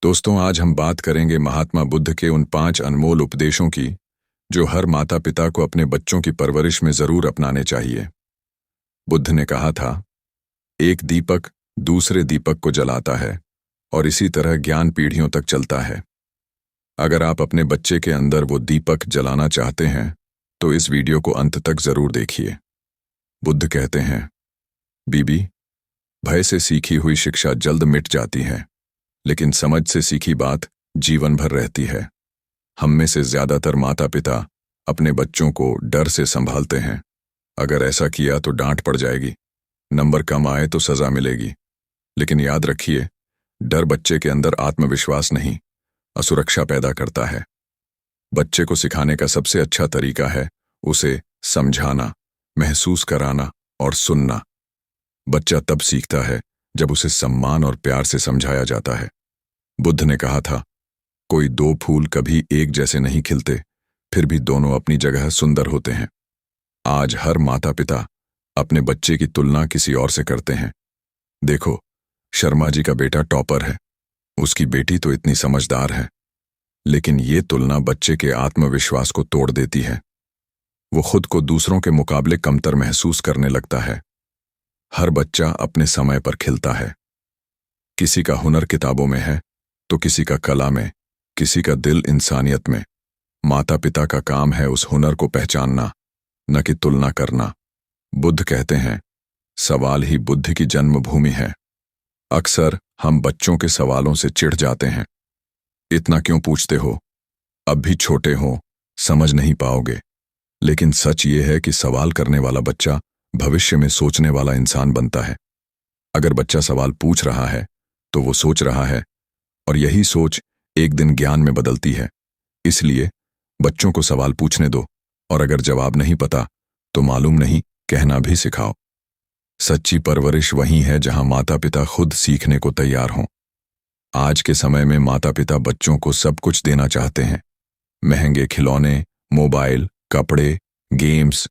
दोस्तों, आज हम बात करेंगे महात्मा बुद्ध के उन 5 अनमोल उपदेशों की जो हर माता पिता को अपने बच्चों की परवरिश में जरूर अपनाने चाहिए। बुद्ध ने कहा था, एक दीपक दूसरे दीपक को जलाता है और इसी तरह ज्ञान पीढ़ियों तक चलता है। अगर आप अपने बच्चे के अंदर वो दीपक जलाना चाहते हैं तो इस वीडियो को अंत तक जरूर देखिए। बुद्ध कहते हैं, बीबी, भय से सीखी हुई शिक्षा जल्द मिट जाती है, लेकिन समझ से सीखी बात जीवन भर रहती है। हम में से ज्यादातर माता पिता अपने बच्चों को डर से संभालते हैं। अगर ऐसा किया तो डांट पड़ जाएगी, नंबर कम आए तो सजा मिलेगी। लेकिन याद रखिए, डर बच्चे के अंदर आत्मविश्वास नहीं, असुरक्षा पैदा करता है। बच्चे को सिखाने का सबसे अच्छा तरीका है उसे समझाना, महसूस कराना और सुनना। बच्चा तब सीखता है जब उसे सम्मान और प्यार से समझाया जाता है। बुद्ध ने कहा था, कोई 2 फूल कभी एक जैसे नहीं खिलते, फिर भी दोनों अपनी जगह सुंदर होते हैं। आज हर माता पिता अपने बच्चे की तुलना किसी और से करते हैं। देखो, शर्मा जी का बेटा टॉपर है, उसकी बेटी तो इतनी समझदार है। लेकिन ये तुलना बच्चे के आत्मविश्वास को तोड़ देती है। वो खुद को दूसरों के मुकाबले कमतर महसूस करने लगता है। हर बच्चा अपने समय पर खिलता है। किसी का हुनर किताबों में है तो किसी का कला में, किसी का दिल इंसानियत में। माता पिता का काम है उस हुनर को पहचानना, न कि तुलना करना। बुद्ध कहते हैं, सवाल ही बुद्धि की जन्मभूमि है। अक्सर हम बच्चों के सवालों से चिढ़ जाते हैं। इतना क्यों पूछते हो? अब भी छोटे हो, समझ नहीं पाओगे। लेकिन सच ये है कि सवाल करने वाला बच्चा भविष्य में सोचने वाला इंसान बनता है। अगर बच्चा सवाल पूछ रहा है तो वो सोच रहा है, और यही सोच एक दिन ज्ञान में बदलती है। इसलिए बच्चों को सवाल पूछने दो, और अगर जवाब नहीं पता तो मालूम नहीं कहना भी सिखाओ। सच्ची परवरिश वही है जहां माता पिता खुद सीखने को तैयार हों। आज के समय में माता पिता बच्चों को सब कुछ देना चाहते हैं, महंगे खिलौने, मोबाइल, कपड़े, गेम्स।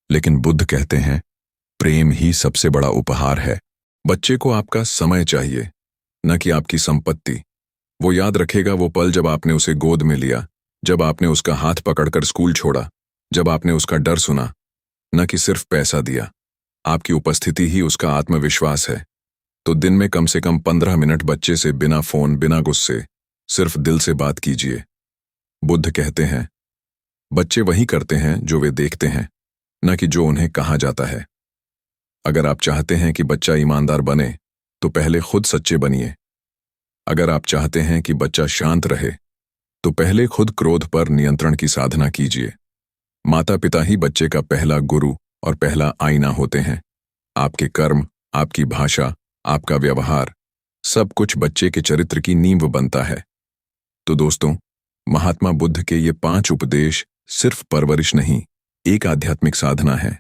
लेकिन बुद्ध कहते हैं, प्रेम ही सबसे बड़ा उपहार है। बच्चे को आपका समय चाहिए, न कि आपकी संपत्ति। वो याद रखेगा वो पल जब आपने उसे गोद में लिया, जब आपने उसका हाथ पकड़कर स्कूल छोड़ा, जब आपने उसका डर सुना, न कि सिर्फ पैसा दिया। आपकी उपस्थिति ही उसका आत्मविश्वास है। तो दिन में कम से कम 15 मिनट बच्चे से बिना फोन, बिना गुस्से, सिर्फ दिल से बात कीजिए। बुद्ध कहते हैं, बच्चे वही करते हैं जो वे देखते हैं, न कि जो उन्हें कहा जाता है। अगर आप चाहते हैं कि बच्चा ईमानदार बने तो पहले खुद सच्चे बनिए। अगर आप चाहते हैं कि बच्चा शांत रहे तो पहले खुद क्रोध पर नियंत्रण की साधना कीजिए। माता पिता ही बच्चे का पहला गुरु और पहला आईना होते हैं। आपके कर्म, आपकी भाषा, आपका व्यवहार, सब कुछ बच्चे के चरित्र की नींव बनता है। तो दोस्तों, महात्मा बुद्ध के ये 5 उपदेश सिर्फ परवरिश नहीं, एक आध्यात्मिक साधना है।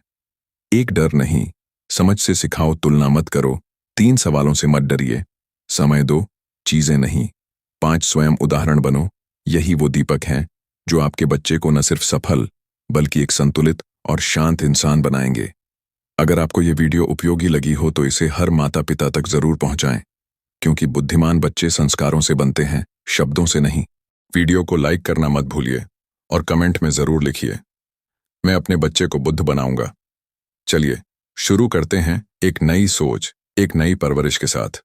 एक डर नहीं, समझ से सिखाओ, तुलना मत करो, 3 सवालों से मत डरिए, समय दो, चीजें नहीं, 5 स्वयं उदाहरण बनो। यही वो दीपक हैं जो आपके बच्चे को न सिर्फ सफल बल्कि एक संतुलित और शांत इंसान बनाएंगे। अगर आपको ये वीडियो उपयोगी लगी हो तो इसे हर माता पिता तक जरूर पहुंचाएं, क्योंकि बुद्धिमान बच्चे संस्कारों से बनते हैं, शब्दों से नहीं। वीडियो को लाइक करना मत भूलिए और कमेंट में जरूर लिखिए, मैं अपने बच्चे को बुद्ध बनाऊंगा। चलिए शुरू करते हैं एक नई सोच, एक नई परवरिश के साथ।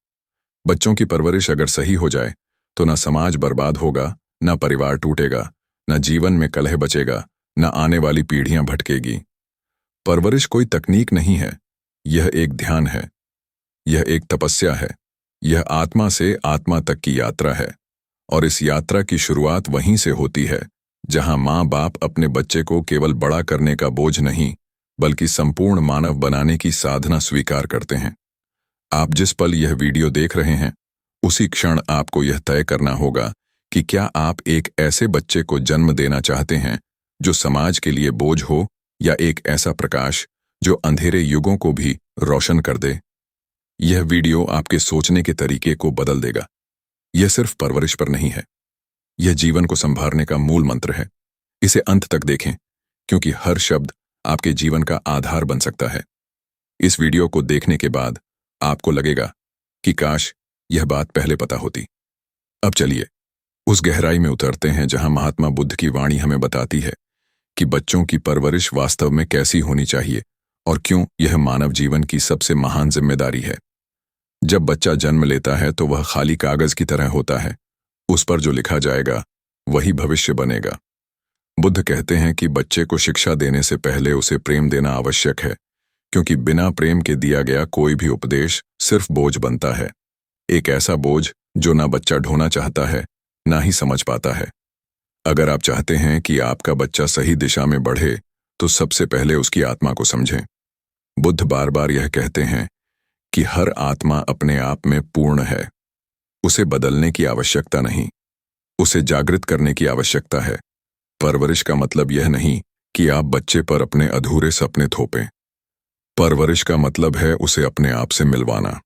बच्चों की परवरिश अगर सही हो जाए तो न समाज बर्बाद होगा, न परिवार टूटेगा, न जीवन में कलह बचेगा, न आने वाली पीढ़ियां भटकेगी। परवरिश कोई तकनीक नहीं है, यह एक ध्यान है, यह एक तपस्या है, यह आत्मा से आत्मा तक की यात्रा है। और इस यात्रा की शुरुआत वहीं से होती है जहां माँ बाप अपने बच्चे को केवल बड़ा करने का बोझ नहीं बल्कि संपूर्ण मानव बनाने की साधना स्वीकार करते हैं। आप जिस पल यह वीडियो देख रहे हैं, उसी क्षण आपको यह तय करना होगा कि क्या आप एक ऐसे बच्चे को जन्म देना चाहते हैं जो समाज के लिए बोझ हो, या एक ऐसा प्रकाश जो अंधेरे युगों को भी रोशन कर दे। यह वीडियो आपके सोचने के तरीके को बदल देगा। यह सिर्फ परवरिश पर नहीं है, यह जीवन को संभालने का मूल मंत्र है। इसे अंत तक देखें, क्योंकि हर शब्द आपके जीवन का आधार बन सकता है। इस वीडियो को देखने के बाद आपको लगेगा कि काश यह बात पहले पता होती। अब चलिए उस गहराई में उतरते हैं जहां महात्मा बुद्ध की वाणी हमें बताती है कि बच्चों की परवरिश वास्तव में कैसी होनी चाहिए और क्यों यह मानव जीवन की सबसे महान जिम्मेदारी है। जब बच्चा जन्म लेता है तो वह खाली कागज की तरह होता है। उस पर जो लिखा जाएगा वही भविष्य बनेगा। बुद्ध कहते हैं कि बच्चे को शिक्षा देने से पहले उसे प्रेम देना आवश्यक है, क्योंकि बिना प्रेम के दिया गया कोई भी उपदेश सिर्फ बोझ बनता है। एक ऐसा बोझ जो ना बच्चा ढोना चाहता है, ना ही समझ पाता है। अगर आप चाहते हैं कि आपका बच्चा सही दिशा में बढ़े, तो सबसे पहले उसकी आत्मा को समझें। बुद्ध बार बार यह कहते हैं कि हर आत्मा अपने आप में पूर्ण है। उसे बदलने की आवश्यकता नहीं, उसे जागृत करने की आवश्यकता है। परवरिश का मतलब यह नहीं कि आप बच्चे पर अपने अधूरे सपने थोपें। परवरिश का मतलब है उसे अपने आप से मिलवाना।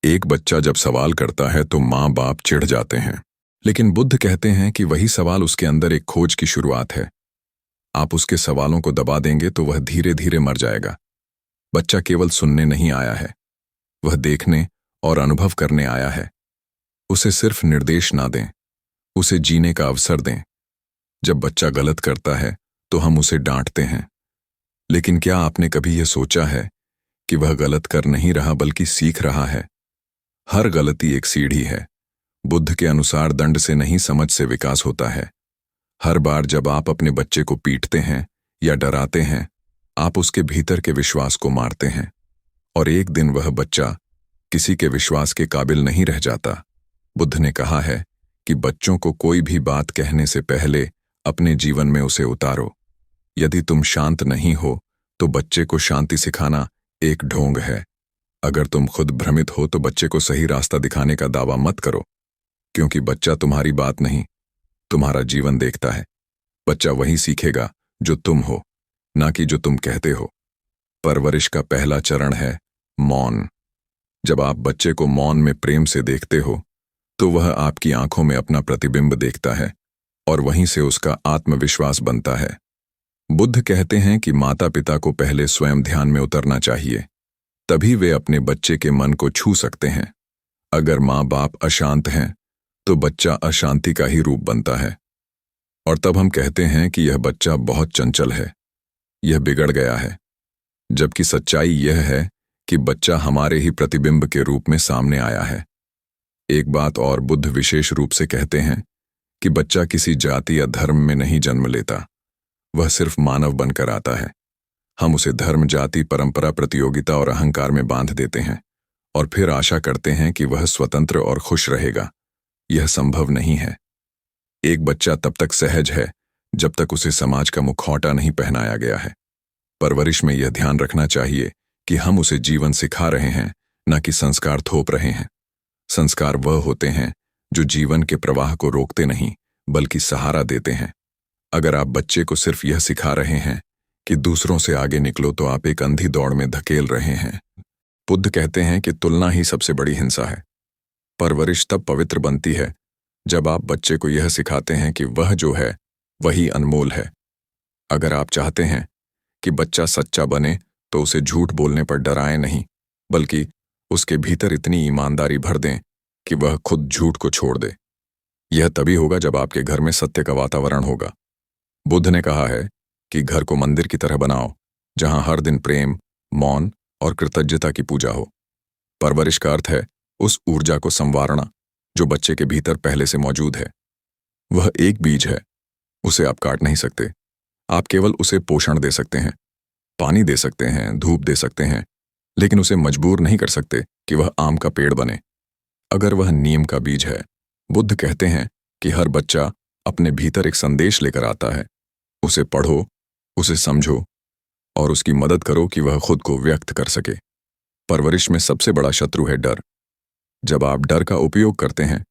एक बच्चा जब सवाल करता है तो माँ बाप चिढ़ जाते हैं, लेकिन बुद्ध कहते हैं कि वही सवाल उसके अंदर एक खोज की शुरुआत है। आप उसके सवालों को दबा देंगे तो वह धीरे धीरे मर जाएगा। बच्चा केवल सुनने नहीं आया है, वह देखने और अनुभव करने आया है। उसे सिर्फ निर्देश ना दें, उसे जीने का अवसर दें। जब बच्चा गलत करता है तो हम उसे डांटते हैं, लेकिन क्या आपने कभी यह सोचा है कि वह गलत कर नहीं रहा बल्कि सीख रहा है? हर गलती एक सीढ़ी है। बुद्ध के अनुसार दंड से नहीं, समझ से विकास होता है। हर बार जब आप अपने बच्चे को पीटते हैं या डराते हैं, आप उसके भीतर के विश्वास को मारते हैं, और एक दिन वह बच्चा किसी के विश्वास के काबिल नहीं रह जाता। बुद्ध ने कहा है कि बच्चों को कोई भी बात कहने से पहले अपने जीवन में उसे उतारो। यदि तुम शांत नहीं हो तो बच्चे को शांति सिखाना एक ढोंग है। अगर तुम खुद भ्रमित हो तो बच्चे को सही रास्ता दिखाने का दावा मत करो, क्योंकि बच्चा तुम्हारी बात नहीं, तुम्हारा जीवन देखता है। बच्चा वही सीखेगा जो तुम हो, ना कि जो तुम कहते हो। परवरिश का पहला चरण है मौन। जब आप बच्चे को मौन में प्रेम से देखते हो तो वह आपकी आंखों में अपना प्रतिबिंब देखता है, और वहीं से उसका आत्मविश्वास बनता है। बुद्ध कहते हैं कि माता पिता को पहले स्वयं ध्यान में उतरना चाहिए, तभी वे अपने बच्चे के मन को छू सकते हैं। अगर माँ बाप अशांत हैं तो बच्चा अशांति का ही रूप बनता है, और तब हम कहते हैं कि यह बच्चा बहुत चंचल है, यह बिगड़ गया है। जबकि सच्चाई यह है कि बच्चा हमारे ही प्रतिबिंब के रूप में सामने आया है। एक बात और बुद्ध विशेष रूप से कहते हैं कि बच्चा किसी जाति या धर्म में नहीं जन्म लेता, वह सिर्फ मानव बनकर आता है। हम उसे धर्म, जाति, परंपरा, प्रतियोगिता और अहंकार में बांध देते हैं, और फिर आशा करते हैं कि वह स्वतंत्र और खुश रहेगा। यह संभव नहीं है। एक बच्चा तब तक सहज है जब तक उसे समाज का मुखौटा नहीं पहनाया गया है। परवरिश में यह ध्यान रखना चाहिए कि हम उसे जीवन सिखा रहे हैं, न कि संस्कार थोप रहे हैं। संस्कार वह होते हैं जो जीवन के प्रवाह को रोकते नहीं बल्कि सहारा देते हैं। अगर आप बच्चे को सिर्फ यह सिखा रहे हैं कि दूसरों से आगे निकलो, तो आप एक अंधी दौड़ में धकेल रहे हैं। बुद्ध कहते हैं कि तुलना ही सबसे बड़ी हिंसा है। परवरिश तब पवित्र बनती है जब आप बच्चे को यह सिखाते हैं कि वह जो है वही अनमोल है। अगर आप चाहते हैं कि बच्चा सच्चा बने तो उसे झूठ बोलने पर डराएं नहीं, बल्कि उसके भीतर इतनी ईमानदारी भर दें कि वह खुद झूठ को छोड़ दे। यह तभी होगा जब आपके घर में सत्य का वातावरण होगा। बुद्ध ने कहा है कि घर को मंदिर की तरह बनाओ, जहां हर दिन प्रेम, मौन और कृतज्ञता की पूजा हो। परवरिश का अर्थ है उस ऊर्जा को संवारना जो बच्चे के भीतर पहले से मौजूद है। वह एक बीज है, उसे आप काट नहीं सकते। आप केवल उसे पोषण दे सकते हैं, पानी दे सकते हैं, धूप दे सकते हैं, लेकिन उसे मजबूर नहीं कर सकते कि वह आम का पेड़ बने। अगर वह नीम का बीज है, बुद्ध कहते हैं कि हर बच्चा अपने भीतर एक संदेश लेकर आता है। उसे पढ़ो, उसे समझो और उसकी मदद करो कि वह खुद को व्यक्त कर सके। परवरिश में सबसे बड़ा शत्रु है डर। जब आप डर का उपयोग करते हैं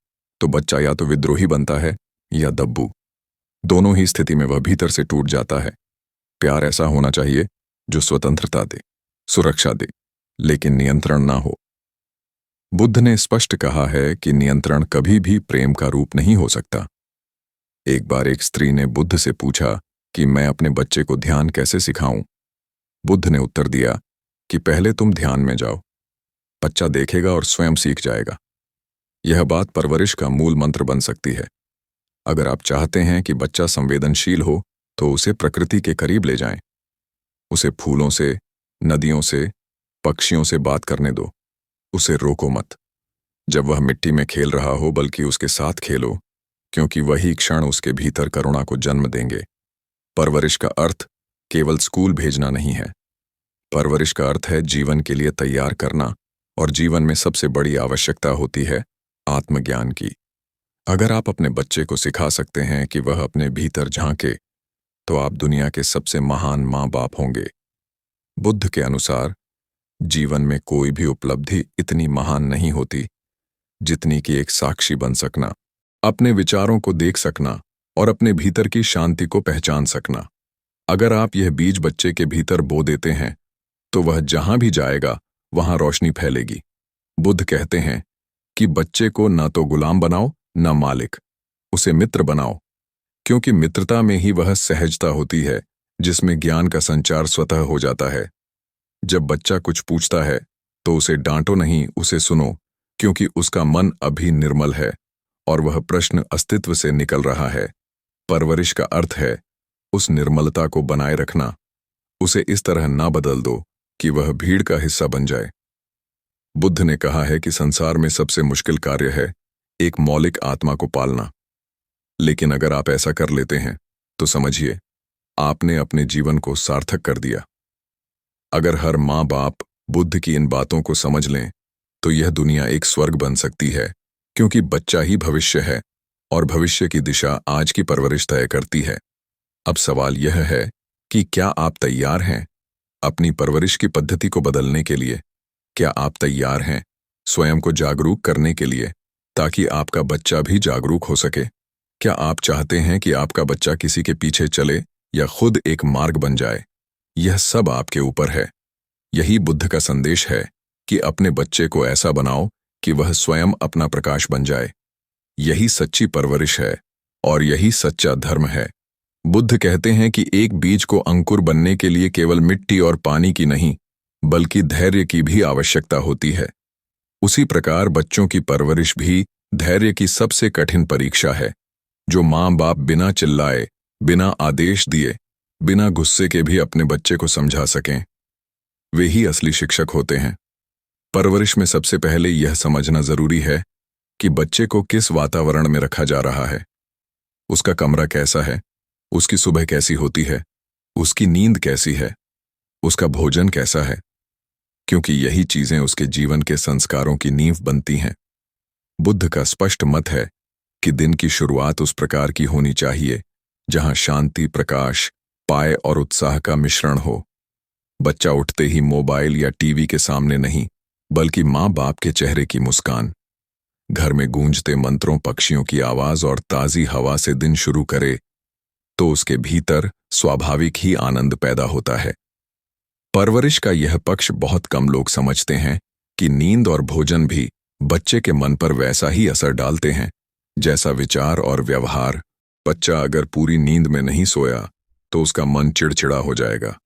तो बच्चा या तो विद्रोही बनता है या दब्बू। दोनों ही स्थिति में वह भीतर से टूट जाता है। प्यार ऐसा होना चाहिए जो स्वतंत्रता दे, सुरक्षा दे, लेकिन नियंत्रण ना हो। बुद्ध ने स्पष्ट कहा है कि नियंत्रण कभी भी प्रेम का रूप नहीं हो सकता। एक बार एक स्त्री ने बुद्ध से पूछा कि मैं अपने बच्चे को ध्यान कैसे सिखाऊं। बुद्ध ने उत्तर दिया कि पहले तुम ध्यान में जाओ, बच्चा देखेगा और स्वयं सीख जाएगा। यह बात परवरिश का मूल मंत्र बन सकती है। अगर आप चाहते हैं कि बच्चा संवेदनशील हो, तो उसे प्रकृति के करीब ले जाएं। उसे फूलों से, नदियों से, पक्षियों से बात करने दो। उसे रोको मत जब वह मिट्टी में खेल रहा हो, बल्कि उसके साथ खेलो, क्योंकि वही क्षण उसके भीतर करुणा को जन्म देंगे। परवरिश का अर्थ केवल स्कूल भेजना नहीं है। परवरिश का अर्थ है जीवन के लिए तैयार करना, और जीवन में सबसे बड़ी आवश्यकता होती है आत्मज्ञान की। अगर आप अपने बच्चे को सिखा सकते हैं कि वह अपने भीतर झांके, तो आप दुनिया के सबसे महान माँ बाप होंगे। बुद्ध के अनुसार जीवन में कोई भी उपलब्धि इतनी महान नहीं होती जितनी कि एक साक्षी बन सकना, अपने विचारों को देख सकना और अपने भीतर की शांति को पहचान सकना। अगर आप यह बीज बच्चे के भीतर बो देते हैं, तो वह जहां भी जाएगा वहां रोशनी फैलेगी। बुद्ध कहते हैं कि बच्चे को न तो गुलाम बनाओ न मालिक, उसे मित्र बनाओ, क्योंकि मित्रता में ही वह सहजता होती है जिसमें ज्ञान का संचार स्वतः हो जाता है। जब बच्चा कुछ पूछता है तो उसे डांटो नहीं, उसे सुनो, क्योंकि उसका मन अभी निर्मल है और वह प्रश्न अस्तित्व से निकल रहा है। परवरिश का अर्थ है उस निर्मलता को बनाए रखना। उसे इस तरह ना बदल दो कि वह भीड़ का हिस्सा बन जाए। बुद्ध ने कहा है कि संसार में सबसे मुश्किल कार्य है एक मौलिक आत्मा को पालना। लेकिन अगर आप ऐसा कर लेते हैं, तो समझिए आपने अपने जीवन को सार्थक कर दिया। अगर हर माँ बाप बुद्ध की इन बातों को समझ लें, तो यह दुनिया एक स्वर्ग बन सकती है, क्योंकि बच्चा ही भविष्य है और भविष्य की दिशा आज की परवरिश तय करती है। अब सवाल यह है कि क्या आप तैयार हैं अपनी परवरिश की पद्धति को बदलने के लिए? क्या आप तैयार हैं स्वयं को जागरूक करने के लिए, ताकि आपका बच्चा भी जागरूक हो सके? क्या आप चाहते हैं कि आपका बच्चा किसी के पीछे चले या खुद एक मार्ग बन जाए? यह सब आपके ऊपर है। यही बुद्ध का संदेश है कि अपने बच्चे को ऐसा बनाओ कि वह स्वयं अपना प्रकाश बन जाए। यही सच्ची परवरिश है और यही सच्चा धर्म है। बुद्ध कहते हैं कि एक बीज को अंकुर बनने के लिए केवल मिट्टी और पानी की नहीं, बल्कि धैर्य की भी आवश्यकता होती है। उसी प्रकार बच्चों की परवरिश भी धैर्य की सबसे कठिन परीक्षा है। जो माँ बाप बिना चिल्लाए, बिना आदेश दिए, बिना गुस्से के भी अपने बच्चे को समझा सकें, वे ही असली शिक्षक होते हैं। परवरिश में सबसे पहले यह समझना जरूरी है कि बच्चे को किस वातावरण में रखा जा रहा है। उसका कमरा कैसा है, उसकी सुबह कैसी होती है, उसकी नींद कैसी है, उसका भोजन कैसा है, क्योंकि यही चीजें उसके जीवन के संस्कारों की नींव बनती हैं। बुद्ध का स्पष्ट मत है कि दिन की शुरुआत उस प्रकार की होनी चाहिए जहां शांति, प्रकाश, पाए और उत्साह का मिश्रण हो। बच्चा उठते ही मोबाइल या टीवी के सामने नहीं, बल्कि माँ बाप के चेहरे की मुस्कान, घर में गूंजते मंत्रों, पक्षियों की आवाज और ताजी हवा से दिन शुरू करे, तो उसके भीतर स्वाभाविक ही आनंद पैदा होता है। परवरिश का यह पक्ष बहुत कम लोग समझते हैं कि नींद और भोजन भी बच्चे के मन पर वैसा ही असर डालते हैं जैसा विचार और व्यवहार। बच्चा अगर पूरी नींद में नहीं सोया, तो उसका मन चिड़चिड़ा हो जाएगा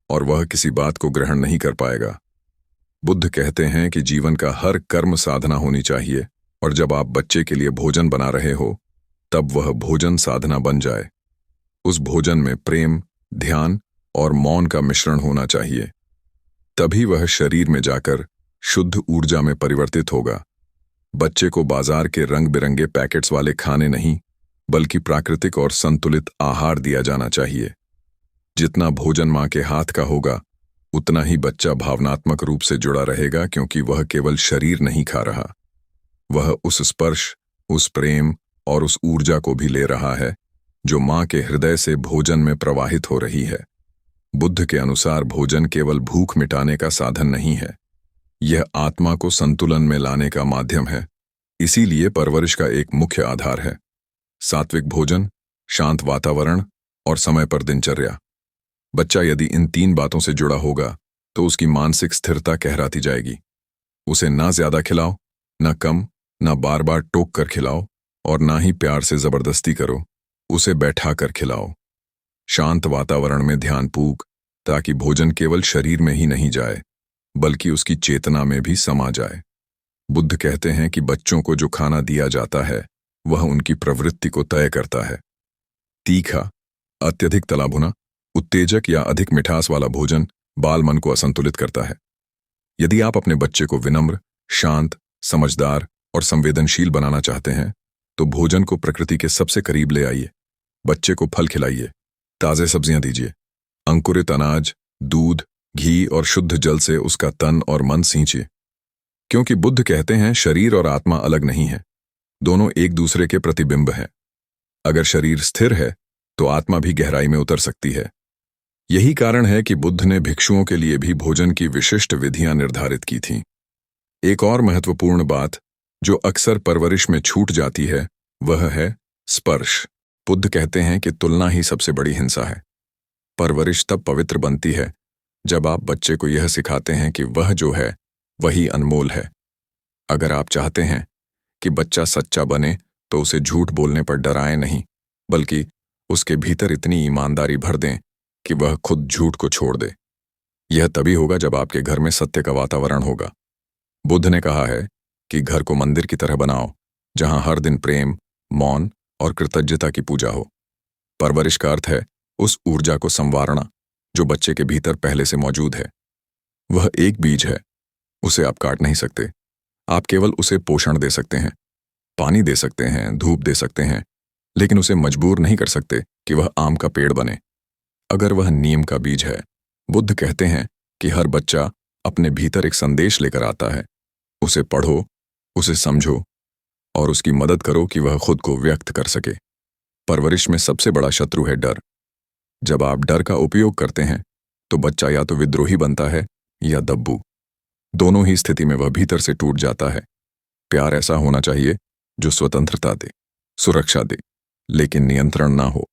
और वह किसी बात को ग्रहण नहीं कर पाएगा। बुद्ध कहते हैं कि जीवन का हर कर्म साधना होनी चाहिए, और जब आप बच्चे के लिए भोजन बना रहे हो, तब वह भोजन साधना बन जाए। उस भोजन में प्रेम, ध्यान और मौन का मिश्रण होना चाहिए। तभी वह शरीर में जाकर शुद्ध ऊर्जा में परिवर्तित होगा। बच्चे को बाजार के रंग बिरंगे पैकेट्स वाले खाने नहीं, बल्कि प्राकृतिक और संतुलित आहार दिया जाना चाहिए। जितना भोजन माँ के हाथ का होगा, उतना ही बच्चा भावनात्मक रूप से जुड़ा रहेगा, क्योंकि वह केवल शरीर नहीं खा रहा, वह उस स्पर्श, उस प्रेम और उस ऊर्जा को भी ले रहा है जो माँ के हृदय से भोजन में प्रवाहित हो रही है। बुद्ध के अनुसार भोजन केवल भूख मिटाने का साधन नहीं है, यह आत्मा को संतुलन में लाने का माध्यम है। इसीलिए परवरिश का एक मुख्य आधार है सात्विक भोजन, शांत वातावरण और समय पर दिनचर्या। बच्चा यदि इन 3 बातों से जुड़ा होगा, तो उसकी मानसिक स्थिरता कहराती जाएगी। उसे ना ज्यादा खिलाओ, ना कम, ना बार बार टोक कर खिलाओ और ना ही प्यार से जबरदस्ती करो। उसे बैठा कर खिलाओ। शांत वातावरण में ध्यान पूक, ताकि भोजन केवल शरीर में ही नहीं जाए, बल्कि उसकी चेतना में भी समा जाए। बुद्ध कहते हैं कि बच्चों को जो खाना दिया जाता है वह उनकी प्रवृत्ति को तय करता है। तीखा, अत्यधिक तला भुना, उत्तेजक या अधिक मिठास वाला भोजन बाल मन को असंतुलित करता है। यदि आप अपने बच्चे को विनम्र, शांत, समझदार और संवेदनशील बनाना चाहते हैं तो भोजन को प्रकृति के सबसे करीब ले आइए। बच्चे को फल खिलाइए, ताजे सब्जियां दीजिए, अंकुरित अनाज, दूध, घी और शुद्ध जल से उसका तन और मन सींचिए। क्योंकि बुद्ध कहते हैं शरीर और आत्मा अलग नहीं है, दोनों एक दूसरे के प्रतिबिंब हैं। अगर शरीर स्थिर है तो आत्मा भी गहराई में उतर सकती है। यही कारण है कि बुद्ध ने भिक्षुओं के लिए भी भोजन की विशिष्ट विधियां निर्धारित की थीं। एक और महत्वपूर्ण बात जो अक्सर परवरिश में छूट जाती है वह है स्पर्श। बुद्ध कहते हैं कि तुलना ही सबसे बड़ी हिंसा है। परवरिश तब पवित्र बनती है जब आप बच्चे को यह सिखाते हैं कि वह जो है वही अनमोल है। अगर आप चाहते हैं कि बच्चा सच्चा बने तो उसे झूठ बोलने पर डराएं नहीं, बल्कि उसके भीतर इतनी ईमानदारी भर दें कि वह खुद झूठ को छोड़ दे। यह तभी होगा जब आपके घर में सत्य का वातावरण होगा। बुद्ध ने कहा है कि घर को मंदिर की तरह बनाओ, जहां हर दिन प्रेम, मौन और कृतज्ञता की पूजा हो। परवरिश का अर्थ है उस ऊर्जा को संवारना जो बच्चे के भीतर पहले से मौजूद है। वह एक बीज है, उसे आप काट नहीं सकते। आप केवल उसे पोषण दे सकते हैं, पानी दे सकते हैं, धूप दे सकते हैं, लेकिन उसे मजबूर नहीं कर सकते कि वह आम का पेड़ बने। अगर वह नीम का बीज है, बुद्ध कहते हैं कि हर बच्चा अपने भीतर एक संदेश लेकर आता है। उसे पढ़ो, उसे समझो और उसकी मदद करो कि वह खुद को व्यक्त कर सके। परवरिश में सबसे बड़ा शत्रु है डर। जब आप डर का उपयोग करते हैं तो बच्चा या तो विद्रोही बनता है या दब्बू। दोनों ही स्थिति में वह भीतर से टूट जाता है। प्यार ऐसा होना चाहिए जो स्वतंत्रता दे, सुरक्षा दे, लेकिन नियंत्रण ना हो।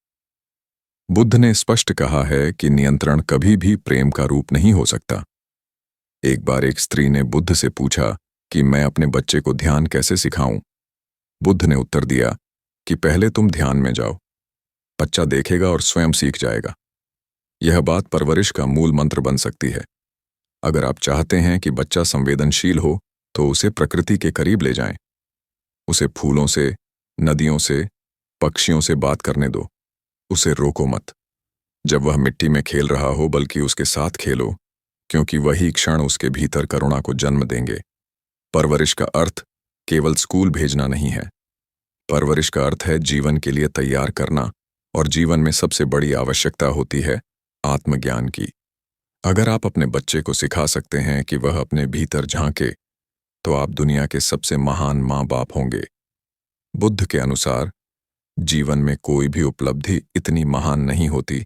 बुद्ध ने स्पष्ट कहा है कि नियंत्रण कभी भी प्रेम का रूप नहीं हो सकता। एक बार एक स्त्री ने बुद्ध से पूछा कि मैं अपने बच्चे को ध्यान कैसे सिखाऊं। बुद्ध ने उत्तर दिया कि पहले तुम ध्यान में जाओ, बच्चा देखेगा और स्वयं सीख जाएगा। यह बात परवरिश का मूल मंत्र बन सकती है। अगर आप चाहते हैं कि बच्चा संवेदनशील हो तो उसे प्रकृति के करीब ले जाएं। उसे फूलों से, नदियों से, पक्षियों से बात करने दो। उसे रोको मत जब वह मिट्टी में खेल रहा हो, बल्कि उसके साथ खेलो, क्योंकि वही क्षण उसके भीतर करुणा को जन्म देंगे। परवरिश का अर्थ केवल स्कूल भेजना नहीं है। परवरिश का अर्थ है जीवन के लिए तैयार करना, और जीवन में सबसे बड़ी आवश्यकता होती है आत्मज्ञान की। अगर आप अपने बच्चे को सिखा सकते हैं कि वह अपने भीतर झांके, तो आप दुनिया के सबसे महान माँ बाप होंगे। बुद्ध के अनुसार जीवन में कोई भी उपलब्धि इतनी महान नहीं होती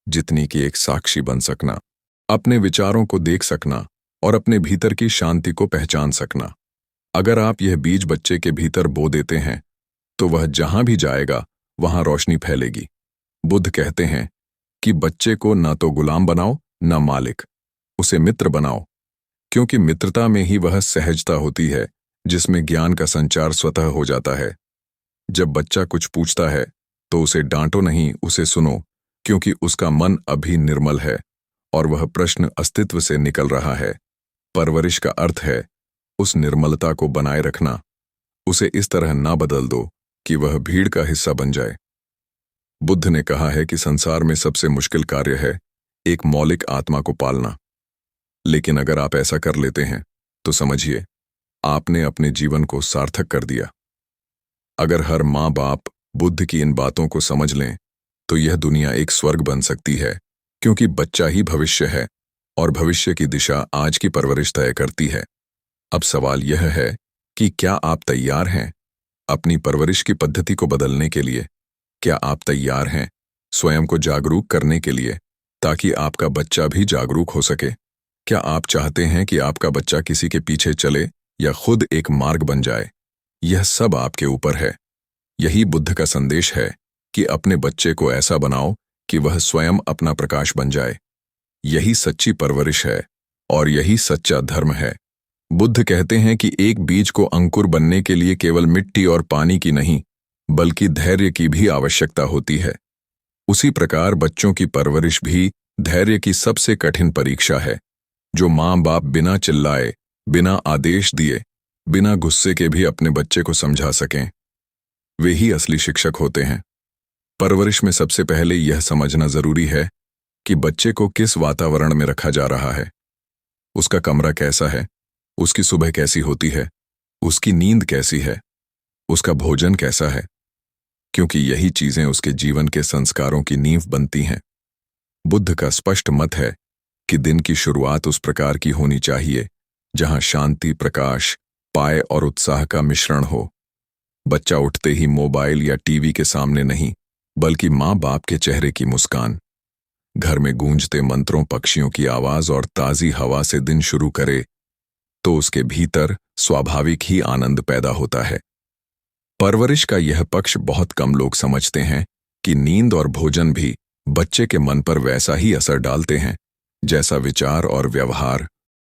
जितनी कि एक साक्षी बन सकना, अपने विचारों को देख सकना और अपने भीतर की शांति को पहचान सकना। अगर आप यह बीज बच्चे के भीतर बो देते हैं तो वह जहां भी जाएगा वहां रोशनी फैलेगी। बुद्ध कहते हैं कि बच्चे को न तो गुलाम बनाओ न मालिक, उसे मित्र बनाओ, क्योंकि मित्रता में ही वह सहजता होती है जिसमें ज्ञान का संचार स्वतः हो जाता है। जब बच्चा कुछ पूछता है तो उसे डांटो नहीं, उसे सुनो, क्योंकि उसका मन अभी निर्मल है और वह प्रश्न अस्तित्व से निकल रहा है। परवरिश का अर्थ है उस निर्मलता को बनाए रखना। उसे इस तरह ना बदल दो कि वह भीड़ का हिस्सा बन जाए। बुद्ध ने कहा है कि संसार में सबसे मुश्किल कार्य है एक मौलिक आत्मा को पालना। लेकिन अगर आप ऐसा कर लेते हैं तो समझिए आपने अपने जीवन को सार्थक कर दिया। अगर हर माँ बाप बुद्ध की इन बातों को समझ लें तो यह दुनिया एक स्वर्ग बन सकती है, क्योंकि बच्चा ही भविष्य है और भविष्य की दिशा आज की परवरिश तय करती है। अब सवाल यह है कि क्या आप तैयार हैं अपनी परवरिश की पद्धति को बदलने के लिए? क्या आप तैयार हैं स्वयं को जागरूक करने के लिए ताकि आपका बच्चा भी जागरूक हो सके? क्या आप चाहते हैं कि आपका बच्चा किसी के पीछे चले या खुद एक मार्ग बन जाए? यह सब आपके ऊपर है। यही बुद्ध का संदेश है कि अपने बच्चे को ऐसा बनाओ कि वह स्वयं अपना प्रकाश बन जाए। यही सच्ची परवरिश है और यही सच्चा धर्म है। बुद्ध कहते हैं कि एक बीज को अंकुर बनने के लिए केवल मिट्टी और पानी की नहीं, बल्कि धैर्य की भी आवश्यकता होती है। उसी प्रकार बच्चों की परवरिश भी धैर्य की सबसे कठिन परीक्षा है। जो माँ बाप बिना चिल्लाए, बिना आदेश दिए, बिना गुस्से के भी अपने बच्चे को समझा सकें, वे ही असली शिक्षक होते हैं। परवरिश में सबसे पहले यह समझना जरूरी है कि बच्चे को किस वातावरण में रखा जा रहा है। उसका कमरा कैसा है, उसकी सुबह कैसी होती है, उसकी नींद कैसी है, उसका भोजन कैसा है, क्योंकि यही चीजें उसके जीवन के संस्कारों की नींव बनती हैं। बुद्ध का स्पष्ट मत है कि दिन की शुरुआत उस प्रकार की होनी चाहिए जहां शांति, प्रकाश, पाए और उत्साह का मिश्रण हो। बच्चा उठते ही मोबाइल या टीवी के सामने नहीं, बल्कि माँ बाप के चेहरे की मुस्कान, घर में गूंजते मंत्रों, पक्षियों की आवाज और ताजी हवा से दिन शुरू करे तो उसके भीतर स्वाभाविक ही आनंद पैदा होता है। परवरिश का यह पक्ष बहुत कम लोग समझते हैं कि नींद और भोजन भी बच्चे के मन पर वैसा ही असर डालते हैं जैसा विचार और व्यवहार